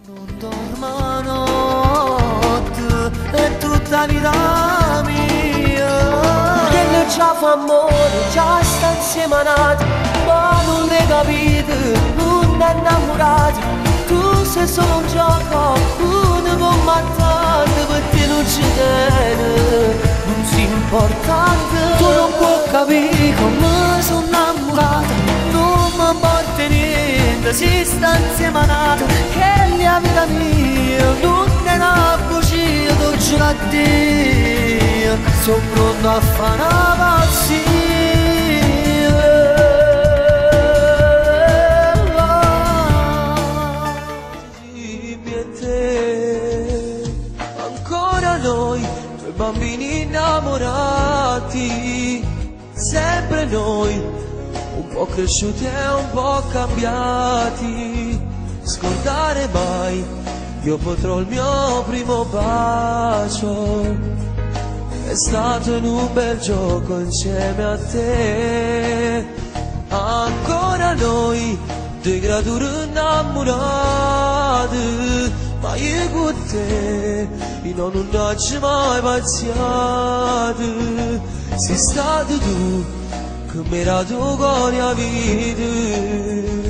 Non dormo notte, è tutta vita mia. Che noi già fa amore, già sta insieme a nati, ma non ne capite, non è innamorati. Tu sei solo un gioco, uno combattente, per te non ci tiene, non si importante. Tu non puoi capire come sono innamorata, non mi porta niente, si sta insieme a nata, che è la vita mia, non è una bugia, tu giuro a Dio, sono pronto a fare una pazzia. Ancora noi, due bambini innamorati, sempre noi, un po' cresciuti e un po' cambiati. Scordare mai, io potrò il mio primo bacio, è stato in un bel gioco insieme a te. Ancora noi, due creature innamorate, ma io con te, io non ci mai pensato. Sei stato tu, che mi era tu con la vita.